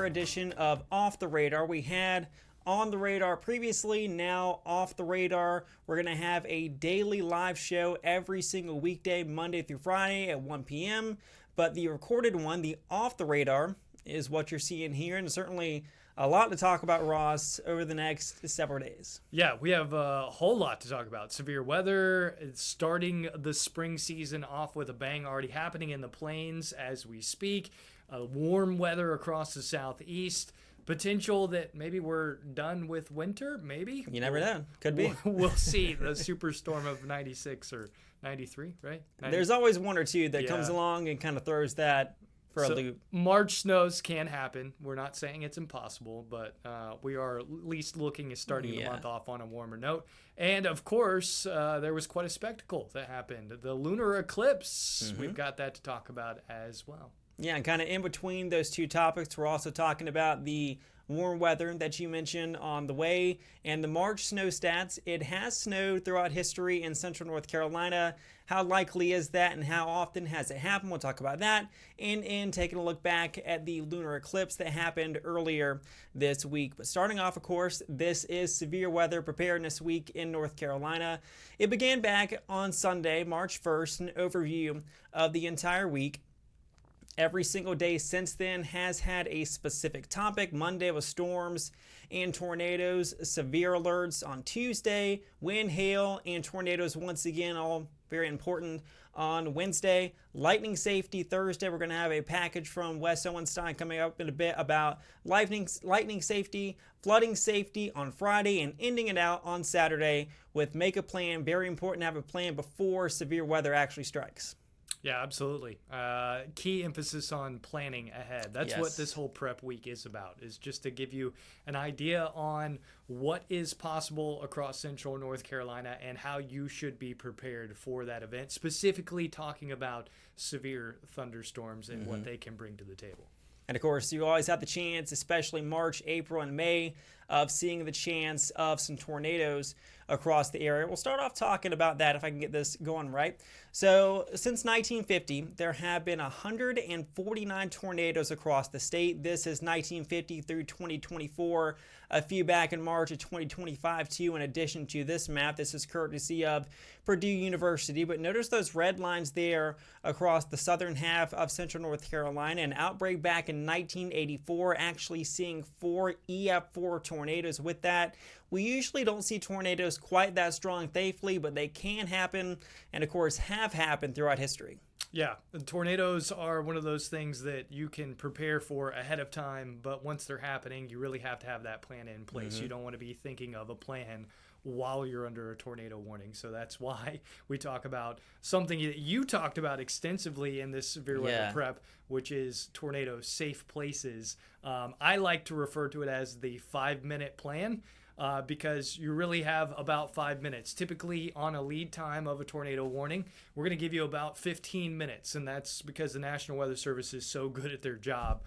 another edition of Off the Radar. We had on the radar previously, now off the radar. We're going to have a daily live show every single weekday, Monday through Friday at 1 p.m. But the recorded one, the off the radar, is what you're seeing here, and certainly a lot to talk about, Ross, over the next several days. Yeah, we have a whole lot to talk about. Severe weather, it's starting the spring season off with a bang, already happening in the plains as we speak. Warm weather across the southeast. Potential that maybe we're done with winter, maybe? You never know. Could be. We'll see. The superstorm of 96 or 93, right? 90. There's always one or two that comes along and kind of throws that for a loop. March snows can happen. We're not saying it's impossible, but we are at least looking at starting the month off on a warmer note. And, of course, there was quite a spectacle that happened. The lunar eclipse. We've got that to talk about as well. Yeah, and kind of in between those two topics, we're also talking about the warm weather that you mentioned on the way and the March snow stats. It has snowed throughout history in central North Carolina. How likely is that, and how often has it happened? We'll talk about that. And in taking a look back at the lunar eclipse that happened earlier this week. But starting off, of course, this is Severe Weather Preparedness Week in North Carolina. It began back on Sunday, March 1st, an overview of the entire week. Every single day since then has had a specific topic. Monday was storms and tornadoes, severe alerts on Tuesday, wind, hail, and tornadoes once again, all very important on Wednesday. Lightning safety Thursday. We're going to have a package from Wes Owenstein coming up in a bit about lightning safety, flooding safety on Friday, and ending it out on Saturday with make a plan. Very important to have a plan before severe weather actually strikes. Yeah, absolutely. Key emphasis on planning ahead. That's what this whole prep week is about, is just to give you an idea on what is possible across central North Carolina and how you should be prepared for that event, specifically talking about severe thunderstorms and what they can bring to the table. And, of course, you always have the chance, especially March, April, and May, of seeing the chance of some tornadoes across the area. We'll start off talking about that if I can get this going right. So, since 1950, there have been 149 tornadoes across the state. This is 1950 through 2024. A few back in March of 2025, too, in addition to this map. This is courtesy of Purdue University. But notice those red lines there across the southern half of central North Carolina. An outbreak back in 1984, actually seeing 4 EF4 tornadoes with that. We usually don't see tornadoes quite that strong, thankfully, but they can happen and, of course, have happened throughout history. Yeah, tornadoes are one of those things that you can prepare for ahead of time, but once they're happening, you really have to have that plan in place. You don't want to be thinking of a plan while you're under a tornado warning. So that's why we talk about something that you talked about extensively in this severe weather prep, which is tornado safe places. I like to refer to it as the 5-minute plan. Because you really have about 5 minutes. Typically, on a lead time of a tornado warning, we're going to give you about 15 minutes, and that's because the National Weather Service is so good at their job.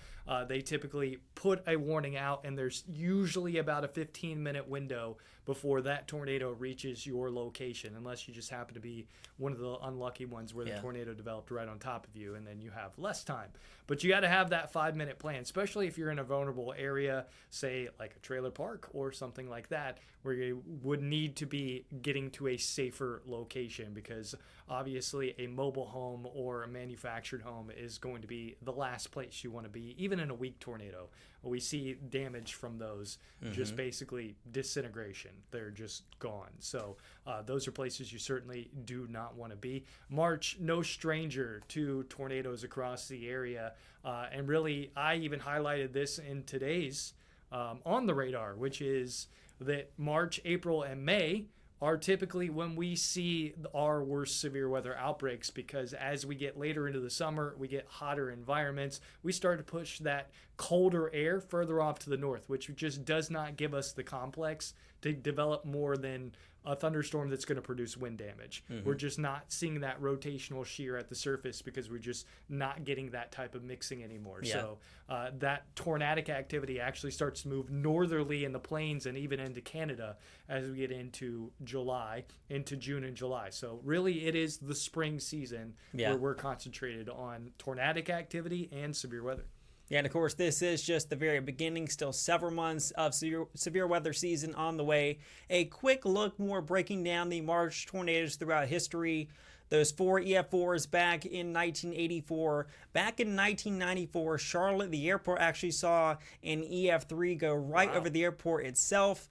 They typically put a warning out, and there's usually about a 15-minute window before that tornado reaches your location, unless you just happen to be one of the unlucky ones where the tornado developed right on top of you, and then you have less time. But you got to have that 5-minute plan, especially if you're in a vulnerable area, say like a trailer park or something like that, where you would need to be getting to a safer location, because obviously a mobile home or a manufactured home is going to be the last place you want to be. Even in a weak tornado, we see damage from those, just basically disintegration. They're just gone. So those are places you certainly do not want to be. March, no stranger to tornadoes across the area. And really, I even highlighted this in today's On the Radar, which is that March, April, and May are typically when we see our worst severe weather outbreaks, because as we get later into the summer, we get hotter environments. We start to push that colder air further off to the north, which just does not give us the complex to develop more than a thunderstorm that's going to produce wind damage. We're just not seeing that rotational shear at the surface because we're just not getting that type of mixing anymore. So that tornadic activity actually starts to move northerly in the plains and even into Canada as we get into July, into June and July. So really it is the spring season where we're concentrated on tornadic activity and severe weather. Yeah, and of course, this is just the very beginning, still several months of severe weather season on the way. A quick look more breaking down the March tornadoes throughout history. Those 4 EF4s back in 1984. Back in 1994, Charlotte, the airport, actually saw an EF3 go right over the airport itself.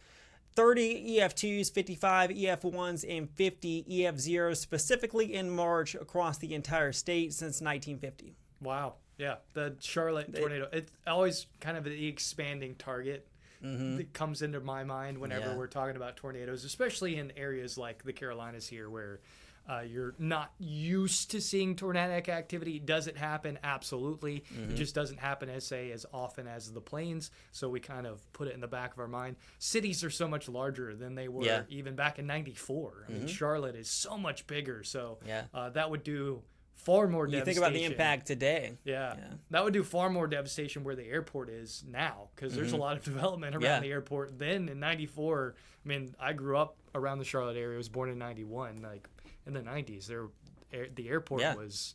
30 EF2s, 55 EF1s, and 50 EF0s, specifically in March across the entire state since 1950. Wow. Yeah, the Charlotte tornado. It's always kind of the expanding target that comes into my mind whenever we're talking about tornadoes, especially in areas like the Carolinas here where you're not used to seeing tornadic activity. Does it happen? Absolutely. It just doesn't happen, as often as the plains, so we kind of put it in the back of our mind. Cities are so much larger than they were even back in 94. I mean, Charlotte is so much bigger, so that would do far more devastation. You think about the impact today. Yeah. That would do far more devastation where the airport is now, because there's a lot of development around the airport. Then in 94, I mean, I grew up around the Charlotte area. I was born in 91. Like in the 90s, the airport was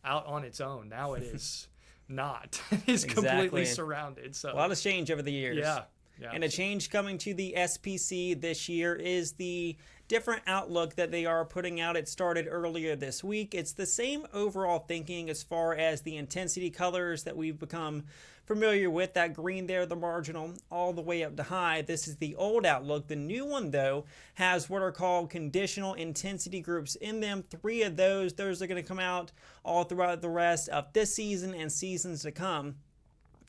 out on its own. Now it is not. It's completely surrounded. So a lot has changed over the years. Yeah. And a change coming to the SPC this year is the different outlook that they are putting out. It started earlier this week. It's the same overall thinking as far as the intensity colors that we've become familiar with. That green there, the marginal, all the way up to high. This is the old outlook. The new one, though, has what are called conditional intensity groups in them. 3 of those are going to come out all throughout the rest of this season and seasons to come.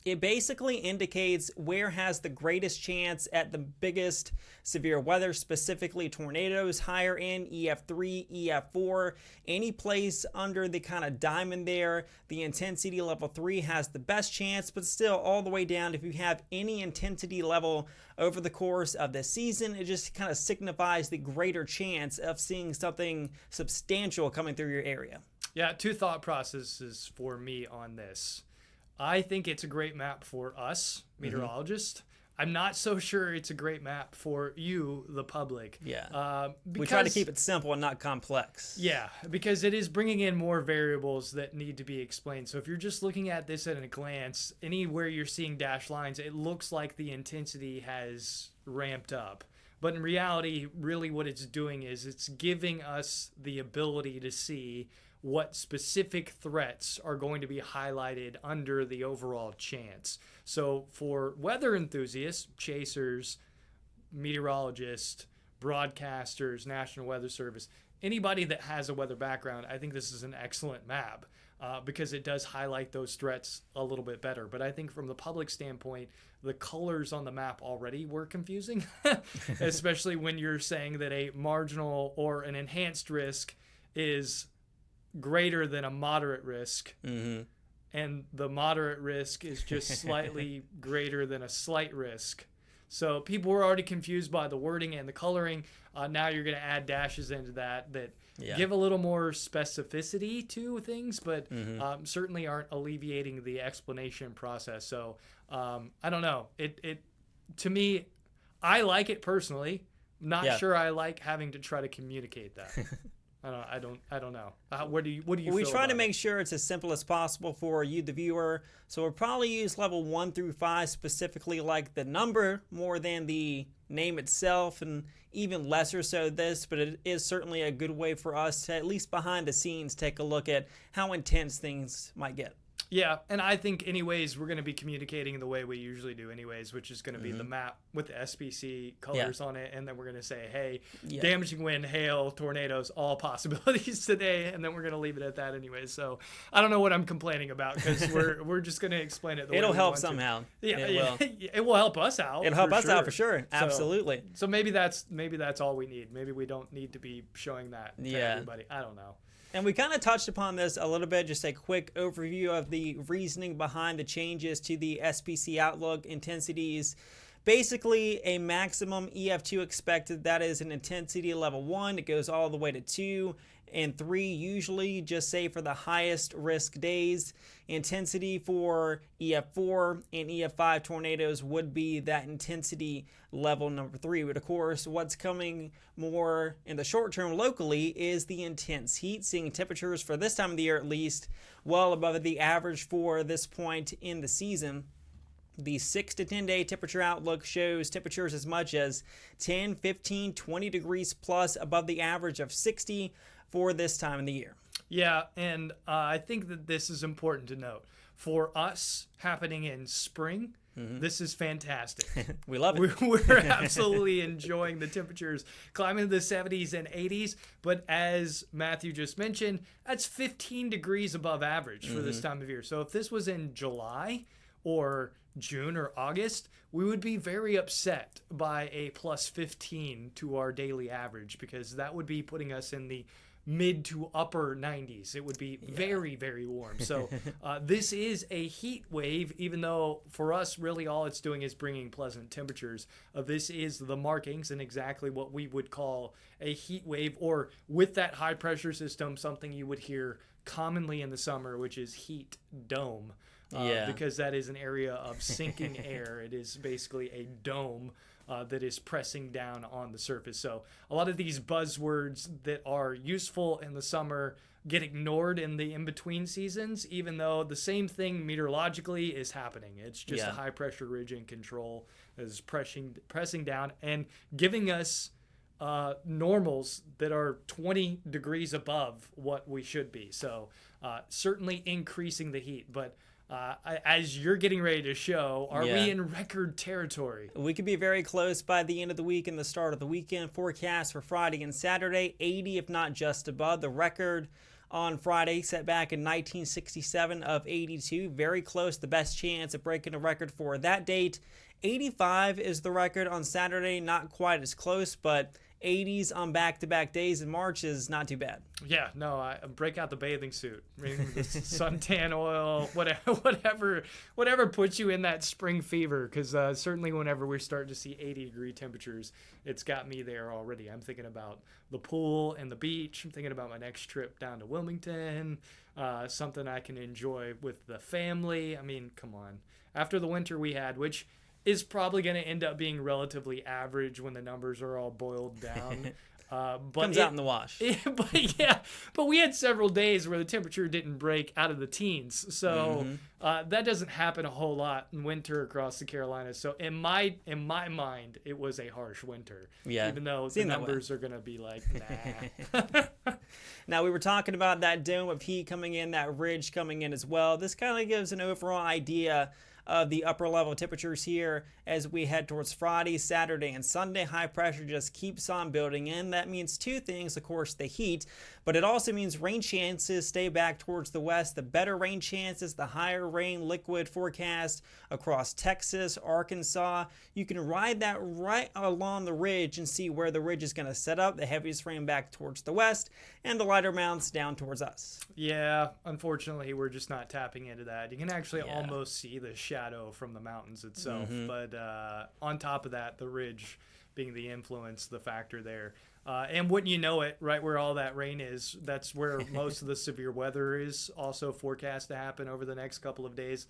It basically indicates where has the greatest chance at the biggest severe weather, specifically tornadoes, higher in EF3, EF4, any place under the kind of diamond there. The intensity level 3 has the best chance, but still all the way down. If you have any intensity level over the course of the season, it just kind of signifies the greater chance of seeing something substantial coming through your area. Yeah, 2 thought processes for me on this. I think it's a great map for us, meteorologists. I'm not so sure it's a great map for you, the public. We try to keep it simple and not complex. Yeah, because it is bringing in more variables that need to be explained. So if you're just looking at this at a glance, anywhere you're seeing dashed lines, it looks like the intensity has ramped up. But in reality, really what it's doing is it's giving us the ability to see what specific threats are going to be highlighted under the overall chance. So for weather enthusiasts, chasers, meteorologists, broadcasters, National Weather Service, anybody that has a weather background, I think this is an excellent map because it does highlight those threats a little bit better. But I think from the public standpoint, the colors on the map already were confusing, especially when you're saying that a marginal or an enhanced risk is greater than a moderate risk, and the moderate risk is just slightly greater than a slight risk. So people were already confused by the wording and the coloring. Now you're going to add dashes into that give a little more specificity to things, but certainly aren't alleviating the explanation process. So I don't know. It to me, I like it personally. Not sure I like having to try to communicate that. I don't know. What do you feel We try to make it? sure it's as simple as possible for you, the viewer. So we'll probably use level 1 through 5, specifically like the number more than the name itself, and even lesser so this, but it is certainly a good way for us to, at least behind the scenes, take a look at how intense things might get. Yeah, and I think anyways we're going to be communicating the way we usually do anyways, which is going to be the map with the SPC colors on it, and then we're going to say, hey, damaging wind, hail, tornadoes, all possibilities today, and then we're going to leave it at that anyways. So I don't know what I'm complaining about because we're just going to explain it the way It'll we help want somehow. To. It will help us out. It'll help us out for sure. Absolutely. So maybe that's all we need. Maybe we don't need to be showing that to everybody. I don't know. And we kind of touched upon this a little bit, just a quick overview of the reasoning behind the changes to the SPC outlook intensities. basically a maximum EF2 expected. That is an intensity level 1. It goes all the way to 2 and 3, usually, just say for the highest risk days. Intensity for EF4 and EF5 tornadoes would be that intensity level number 3. But of course, what's coming more in the short term locally is the intense heat, seeing temperatures for this time of the year at least well above the average for this point in the season. The 6 to 10 day temperature outlook shows temperatures as much as 10, 15, 20 degrees plus above the average of 60 for this time of the year. Yeah, and I think that this is important to note. For us, happening in spring, this is fantastic. We love it. We're absolutely enjoying the temperatures climbing to the 70s and 80s. But as Matthew just mentioned, that's 15 degrees above average for this time of year. So if this was in July or June or August, we would be very upset by a plus 15 to our daily average, because that would be putting us in the mid to upper 90s. It would be very, very warm. So this is a heat wave, even though for us, really all it's doing is bringing pleasant temperatures. This is the markings and exactly what we would call a heat wave, or with that high pressure system, something you would hear commonly in the summer, which is heat dome. Because that is an area of sinking air. It is basically a dome that is pressing down on the surface. So a lot of these buzzwords that are useful in the summer get ignored in the in-between seasons, even though the same thing meteorologically is happening. It's just a high-pressure ridge in control that is pressing down and giving us normals that are 20 degrees above what we should be. So certainly increasing the heat, but as you're getting ready to show, are we in record territory? We could be very close by the end of the week and the start of the weekend. Forecast for Friday and Saturday, 80 if not just above. The record on Friday set back in 1967 of 82. Very close, the best chance of breaking a record for that date. 85 is the record on Saturday, not quite as close, but 80s on back-to-back days in March is not too bad. Yeah, no, I break out the bathing suit, the suntan oil, whatever puts you in that spring fever, because certainly whenever we start to see 80-degree temperatures, it's got me there already. I'm thinking about the pool and the beach. I'm thinking about my next trip down to Wilmington, something I can enjoy with the family. I mean, come on. After the winter we had, which is probably going to end up being relatively average when the numbers are all boiled down. But comes out in the wash. But we had several days where the temperature didn't break out of the teens. So that doesn't happen a whole lot in winter across the Carolinas. So in my mind, it was a harsh winter. Yeah. Even though the numbers are going to be like, nah. Now, we were talking about that dome of heat coming in, that ridge coming in as well. This kind of gives an overall idea of the upper level temperatures here as we head towards Friday, Saturday, and Sunday. High pressure just keeps on building in. That means two things, of course, the heat, but it also means rain chances stay back towards the west. The better rain chances, the higher rain liquid forecast across Texas, Arkansas. You can ride that right along the ridge and see where the ridge is going to set up. The heaviest rain back towards the west and the lighter amounts down towards us. Yeah, unfortunately, we're just not tapping into that. You can actually almost see the shadow from the mountains itself, but on top of that, the ridge being the influence, the factor there. And wouldn't you know it, right where all that rain is, that's where most of the severe weather is also forecast to happen over the next couple of days.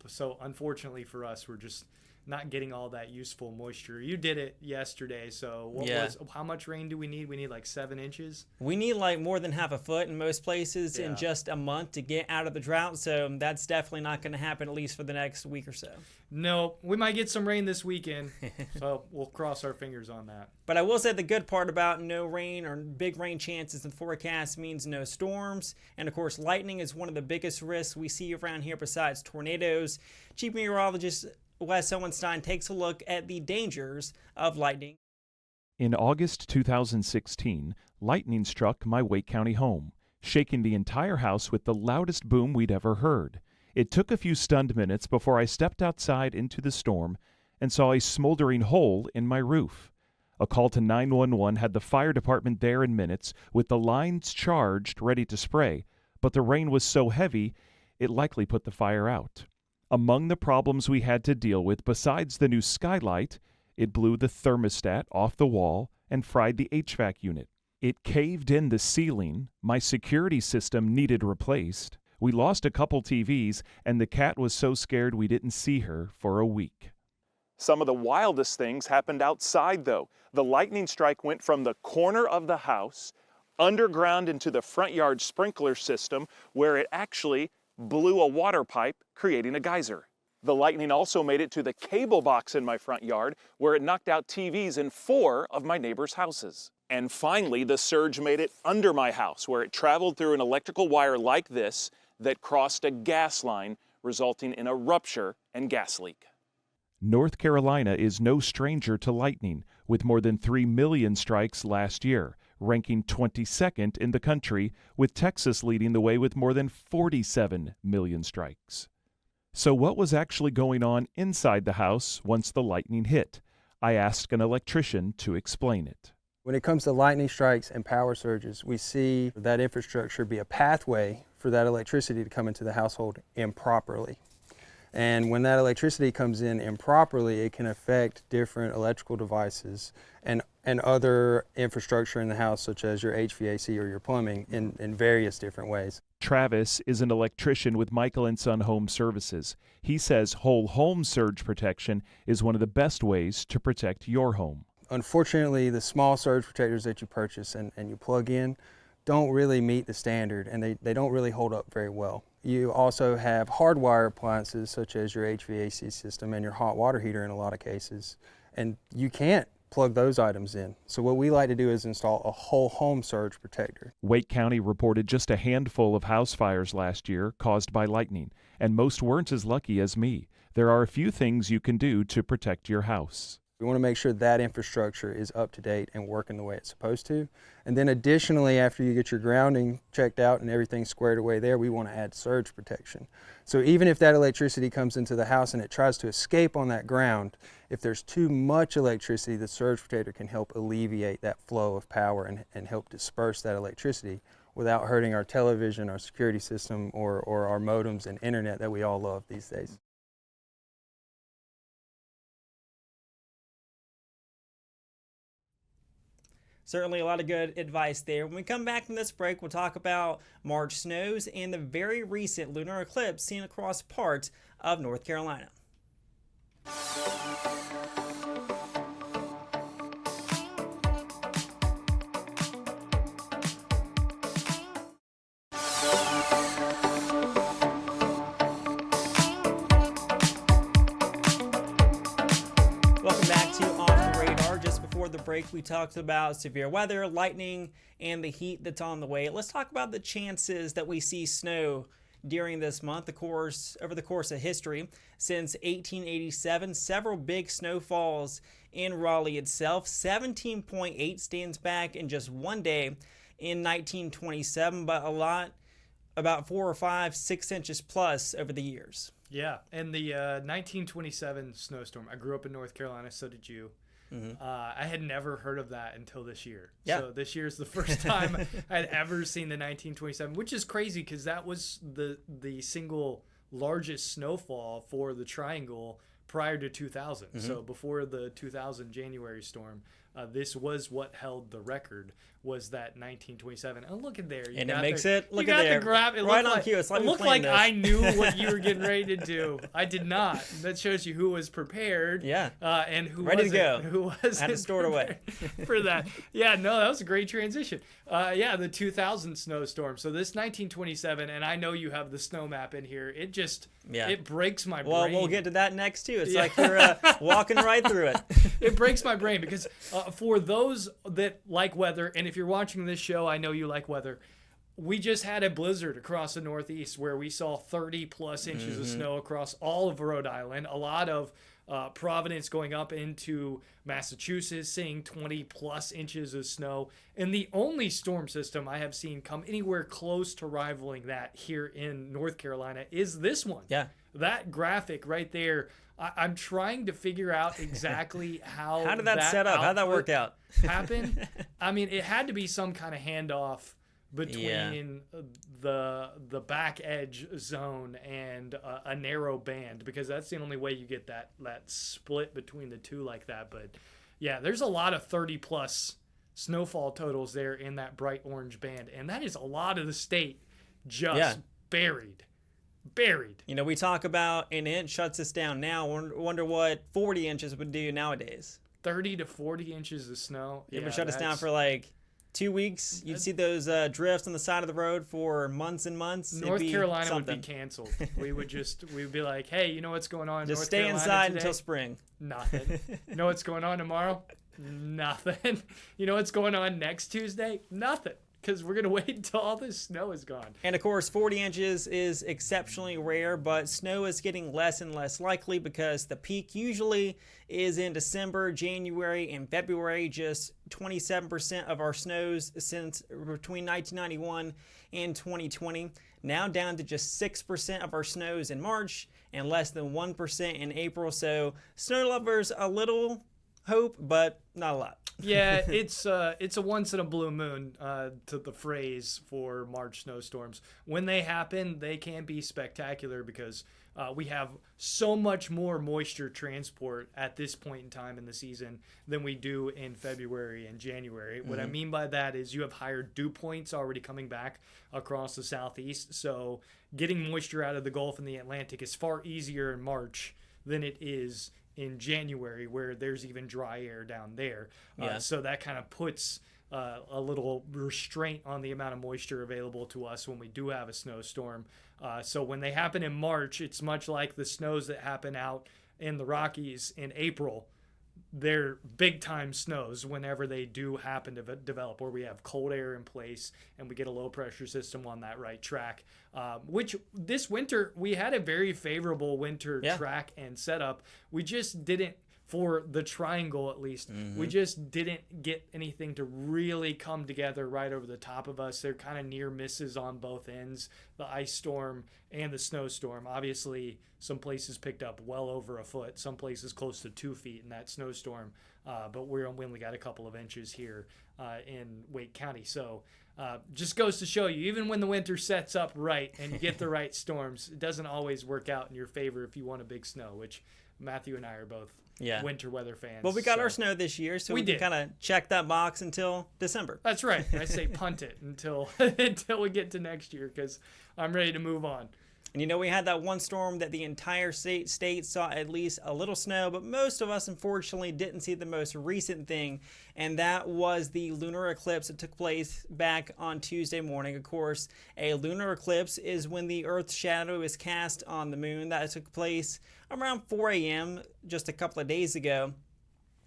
So unfortunately for us, we're just not getting all that useful moisture. You did it yesterday, so how much rain do we need? We need like 7 inches? We need like more than half a foot in most places in just a month to get out of the drought, so that's definitely not going to happen, at least for the next week or so. No, we might get some rain this weekend, so we'll cross our fingers on that. But I will say the good part about no rain or big rain chances in the forecast means no storms. And of course, lightning is one of the biggest risks we see around here besides tornadoes. Chief Meteorologist Wes Hohenstein takes a look at the dangers of lightning. In August 2016, lightning struck my Wake County home, shaking the entire house with the loudest boom we'd ever heard. It took a few stunned minutes before I stepped outside into the storm and saw a smoldering hole in my roof. A call to 911 had the fire department there in minutes with the lines charged, ready to spray, but the rain was so heavy, it likely put the fire out. Among the problems we had to deal with besides the new skylight, it blew the thermostat off the wall and fried the HVAC unit. It caved in the ceiling, my security system needed replaced, we lost a couple TVs, and the cat was so scared we didn't see her for a week. Some of the wildest things happened outside, though. The lightning strike went from the corner of the house, underground into the front yard sprinkler system, where it actually blew a water pipe, creating a geyser. The lightning also made it to the cable box in my front yard, where it knocked out TVs in 4 of my neighbors' houses. And finally, the surge made it under my house, where it traveled through an electrical wire like this that crossed a gas line, resulting in a rupture and gas leak. North Carolina is no stranger to lightning, with more than 3 million strikes last year, ranking 22nd in the country, with Texas leading the way with more than 47 million strikes. So what was actually going on inside the house once the lightning hit? I asked an electrician to explain it. When it comes to lightning strikes and power surges, we see that infrastructure be a pathway for that electricity to come into the household improperly. And when that electricity comes in improperly, it can affect different electrical devices and other infrastructure in the house, such as your HVAC or your plumbing, in various different ways. Travis is an electrician with Michael & Son Home Services. He says whole home surge protection is one of the best ways to protect your home. Unfortunately, the small surge protectors that you purchase and you plug in don't really meet the standard, and they don't really hold up very well. You also have hardwire appliances such as your HVAC system and your hot water heater in a lot of cases, and you can't plug those items in. So what we like to do is install a whole home surge protector. Wake County reported just a handful of house fires last year caused by lightning, and most weren't as lucky as me. There are a few things you can do to protect your house. We want to make sure that infrastructure is up to date and working the way it's supposed to. And then additionally, after you get your grounding checked out and everything squared away there, we want to add surge protection. So even if that electricity comes into the house and it tries to escape on that ground, if there's too much electricity, the surge protector can help alleviate that flow of power and help disperse that electricity without hurting our television, our security system, or our modems and internet that we all love these days. Certainly a lot of good advice there. When we come back from this break, we'll talk about March snows and the very recent lunar eclipse seen across parts of North Carolina. Welcome back to Off the Radar. Just before the break, we talked about severe weather, lightning, and the heat that's on the way. Let's talk about the chances that we see snow during this month. Over the course of history, since 1887, several big snowfalls in Raleigh itself. 17.8 stands back in just one day in 1927, but a lot, about 4 or 5, 6 inches plus over the years. Yeah, and the 1927 snowstorm. I grew up in North Carolina, so did you. Mm-hmm. I had never heard of that until this year. Yeah. So this year is the first time I'd ever seen the 1927, which is crazy because that was the single largest snowfall for the Triangle prior to 2000. Mm-hmm. So before the 2000 January storm, this was what held the record, was that 1927. And look at there. And it makes it, look at there. Right on cue. It looked like I knew what you were getting ready to do. I did not. That shows you who was prepared. Yeah. And who ready wasn't. To go. Who wasn't. Had it stored away. For that. Yeah, no, that was a great transition. Yeah, the 2000 snowstorm. So this 1927, and I know you have the snow map in here. It just, it breaks my brain. Well, we'll get to that next too. It's like you're walking right through it. It breaks my brain because for those that like weather, and if you're watching this show, I know you like weather. We just had a blizzard across the Northeast where we saw 30 plus inches of snow across all of Rhode Island. A lot of Providence going up into Massachusetts, seeing 20 plus inches of snow. And the only storm system I have seen come anywhere close to rivaling that here in North Carolina is this one. Yeah. That graphic right there. I'm trying to figure out exactly how did that set up? How'd that work out? Happen? I mean, it had to be some kind of handoff between the back edge zone and a narrow band, because that's the only way you get that split between the two like that. But yeah, there's a lot of 30 plus snowfall totals there in that bright orange band, and that is a lot of the state just buried. You know, we talk about an inch shuts us down now. Wonder what 40 inches would do nowadays. 30 to 40 inches of snow. It would shut us down for like 2 weeks. You'd see those drifts on the side of the road for months and months. North Carolina would be canceled. We'd be like, hey, you know what's going on in just North stay Carolina inside today? until spring. Nothing. You know what's going on tomorrow? Nothing. You know what's going on next Tuesday? Nothing. Because we're going to wait until all this snow is gone. And of course, 40 inches is exceptionally rare, but snow is getting less and less likely because the peak usually is in December, January, and February. Just 27% of our snows since between 1991 and 2020. Now down to just 6% of our snows in March and less than 1% in April. So snow lovers, a little hope, but not a lot. Yeah, it's a once in a blue moon, to the phrase for March snowstorms. When they happen, they can be spectacular because we have so much more moisture transport at this point in time in the season than we do in February and January. What I mean by that is you have higher dew points already coming back across the southeast, so getting moisture out of the Gulf and the Atlantic is far easier in March than it is in January, where there's even dry air down there. So that kind of puts a little restraint on the amount of moisture available to us when we do have a snowstorm. So when they happen in March, it's much like the snows that happen out in the Rockies in April. They're big time snows whenever they do happen to develop, where we have cold air in place and we get a low pressure system on that right track, which this winter we had a very favorable winter track and setup. We just didn't, for the triangle at least, we just didn't get anything to really come together right over the top of us. They're kind of near misses on both ends, the ice storm and the snowstorm. Obviously, some places picked up well over a foot, some places close to 2 feet in that snowstorm, but we only got a couple of inches here in Wake County. So just goes to show you, even when the winter sets up right and you get the right storms, it doesn't always work out in your favor if you want a big snow, which Matthew and I are both winter weather fans. Well, we got our snow this year, so we can kind of check that box until December. That's right. I say punt it until we get to next year, because I'm ready to move on. And you know, we had that one storm that the entire state saw at least a little snow, but most of us unfortunately didn't see the most recent thing, and that was the lunar eclipse that took place back on Tuesday morning. Of course, a lunar eclipse is when the Earth's shadow is cast on the moon. That took place around 4 a.m. just a couple of days ago.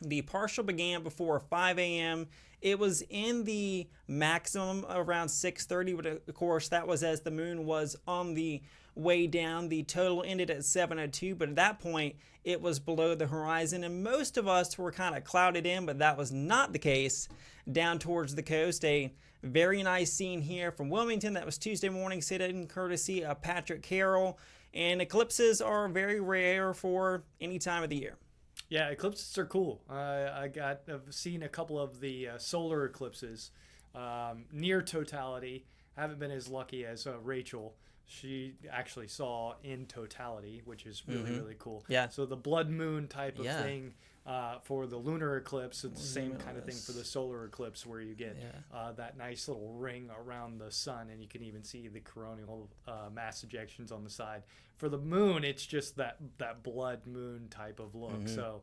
The partial began before 5 a.m. It was in the maximum around 6:30, but of course that was as the moon was on the way down. The total ended at 7:02, but at that point it was below the horizon, and most of us were kind of clouded in, but that was not the case down towards the coast. A very nice scene here from Wilmington. That was Tuesday morning, sit-in courtesy of Patrick Carroll, and eclipses are very rare for any time of the year. Yeah, eclipses are cool. I've seen a couple of the solar eclipses near totality. I haven't been as lucky as Rachel. She actually saw in totality, which is really cool. Yeah. So the blood moon type of thing for the lunar eclipse, it's the same kind of thing for the solar eclipse, where you get that nice little ring around the sun, and you can even see the coronal mass ejections on the side. For the moon, it's just that blood moon type of look. So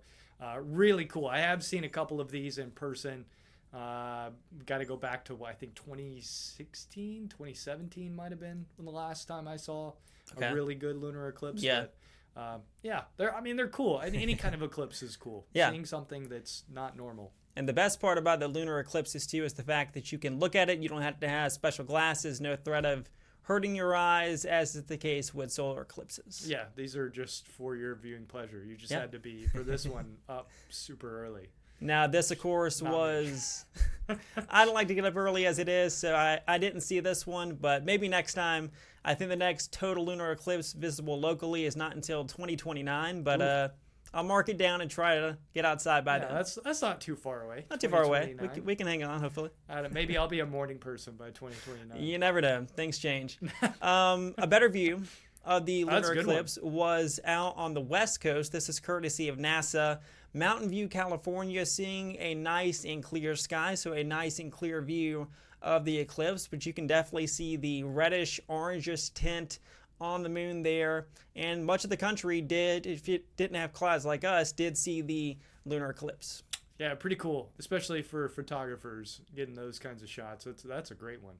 really cool. I have seen a couple of these in person. Got to go back to, I think 2016, 2017 might have been when the last time I saw a really good lunar eclipse. Yeah. But, they're cool. Any kind of eclipse is cool. Yeah. Seeing something that's not normal. And the best part about the lunar eclipses too is the fact that you can look at it. You don't have to have special glasses, no threat of hurting your eyes, as is the case with solar eclipses. Yeah, these are just for your viewing pleasure. You just had to be, for this one, up super early. Now, this, of course, was... I don't like to get up early as it is, so I didn't see this one, but maybe next time. I think the next total lunar eclipse visible locally is not until 2029, but I'll mark it down and try to get outside by Yeah, then. that's not too far away. Not too far away. 2029. We can hang on, hopefully. Maybe I'll be a morning person by 2029. You never know. Things change. A better view of the That's lunar a good one. eclipse was out on the west coast. This is courtesy of NASA. Mountain View, California, seeing a nice and clear sky, so a nice and clear view of the eclipse, but you can definitely see the reddish orangish tint on the moon there, and much of the country did, if it didn't have clouds like us, did see the lunar eclipse. Yeah, pretty cool, especially for photographers getting those kinds of shots. That's a great one.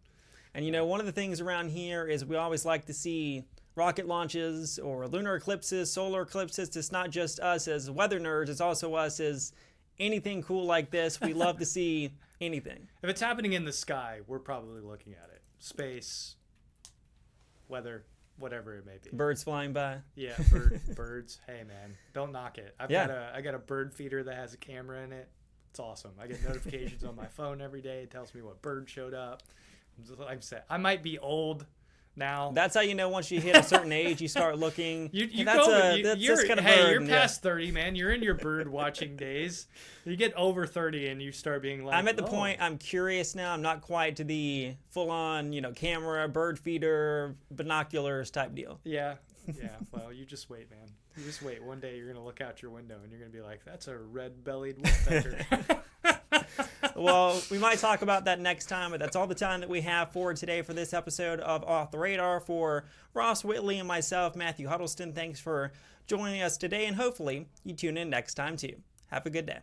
And you know, one of the things around here is we always like to see rocket launches or lunar eclipses, solar eclipses. It's not just us as weather nerds, it's also us as anything cool like this. We love to see anything. If it's happening in the sky, we're probably looking at it. Space, weather, whatever it may be. Birds flying by. Yeah, birds. Hey man, don't knock it. I got a bird feeder that has a camera in it. It's awesome. I get notifications on my phone every day. It tells me what bird showed up. Like I said, I might be old now. That's how you know once you hit a certain age, you start looking. You're bird. past 30, man. You're in your bird watching days. You get over 30 and you start being like, I'm at the point, I'm curious now. I'm not quite to the full-on, camera, bird feeder, binoculars type deal. Yeah. Well, you just wait, man. You just wait. One day you're going to look out your window and you're going to be like, that's a red-bellied woodpecker. Well, we might talk about that next time, but that's all the time that we have for today for this episode of Off the Radar. For Ross Whitley and myself, Matthew Huddleston, thanks for joining us today, and hopefully you tune in next time too. Have a good day.